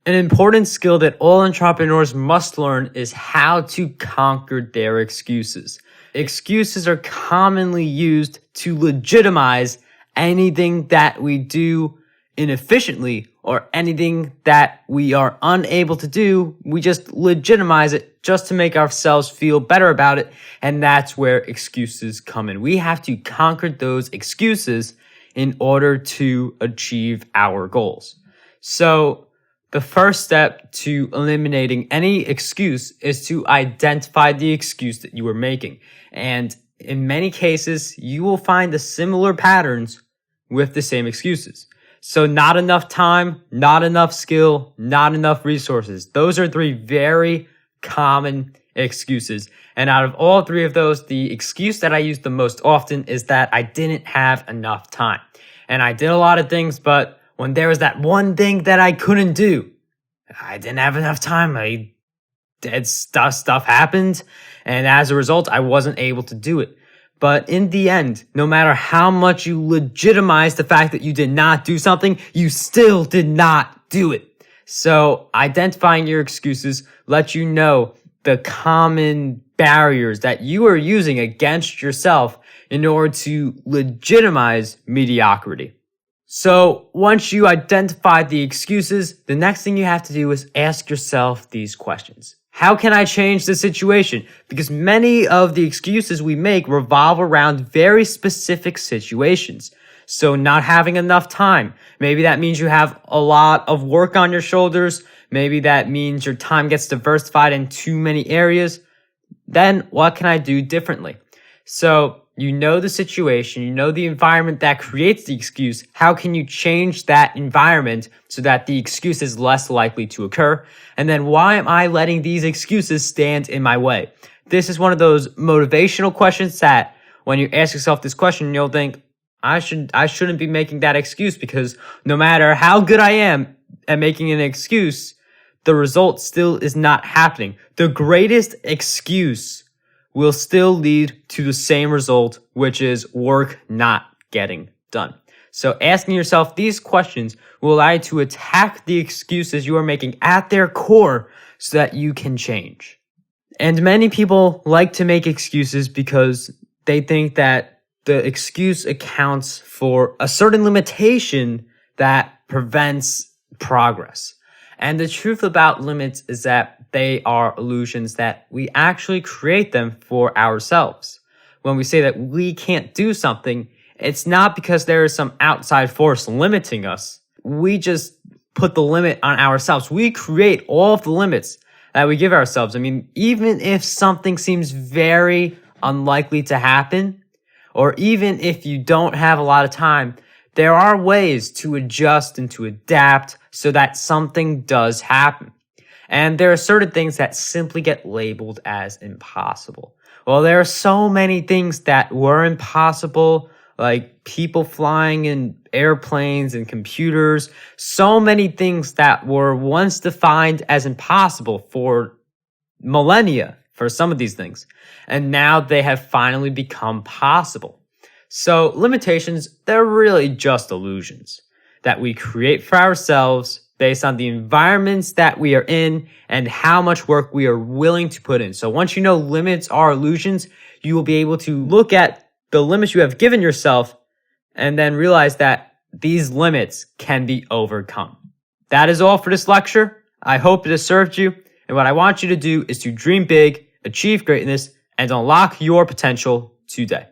An important skill that all entrepreneurs must learn is how to conquer their excuses. Excuses are commonly used to legitimize anything that we do inefficiently or anything that we are unable to do. We just legitimize it just to make ourselves feel better about it. And that's where excuses come in. We have to conquer those excuses in order to achieve our goals. So the first step to eliminating any excuse is to identify the excuse that you are making. And in many cases, you will find the similar patterns with the same excuses. So not enough time, not enough skill, not enough resources. Those are three very common excuses. And out of all three of those, the excuse that I use the most often is that I didn't have enough time. And I did a lot of things, but when there was that one thing that I couldn't do, I didn't have enough time. Stuff happened. And as a result, I wasn't able to do it. But in the end, no matter how much you legitimize the fact that you did not do something, you still did not do it. So identifying your excuses lets you know the common barriers that you are using against yourself in order to legitimize mediocrity. So once you identify the excuses, the next thing you have to do is ask yourself these questions. How can I change the situation? Because many of the excuses we make revolve around very specific situations. So not having enough time. Maybe that means you have a lot of work on your shoulders. Maybe that means your time gets diversified in too many areas. Then what can I do differently? So you know the situation, you know the environment that creates the excuse. How can you change that environment so that the excuse is less likely to occur? And then why am I letting these excuses stand in my way? This is one of those motivational questions that when you ask yourself this question, you'll think, I shouldn't be making that excuse, because no matter how good I am at making an excuse, the result still is not happening. The greatest excuse will still lead to the same result, which is work not getting done. So asking yourself these questions will allow you to attack the excuses you are making at their core so that you can change. And many people like to make excuses because they think that the excuse accounts for a certain limitation that prevents progress. And the truth about limits is that they are illusions, that we actually create them for ourselves. When we say that we can't do something, it's not because there is some outside force limiting us. We just put the limit on ourselves. We create all of the limits that we give ourselves. I mean, even if something seems very unlikely to happen, or even if you don't have a lot of time, there are ways to adjust and to adapt so that something does happen. And there are certain things that simply get labeled as impossible. Well, there are so many things that were impossible, like people flying in airplanes and computers. So many things that were once defined as impossible for millennia for some of these things. And now they have finally become possible. So limitations, they're really just illusions that we create for ourselves based on the environments that we are in and how much work we are willing to put in. So once you know limits are illusions, you will be able to look at the limits you have given yourself and then realize that these limits can be overcome. That is all for this lecture. I hope it has served you. And what I want you to do is to dream big, achieve greatness, and unlock your potential today.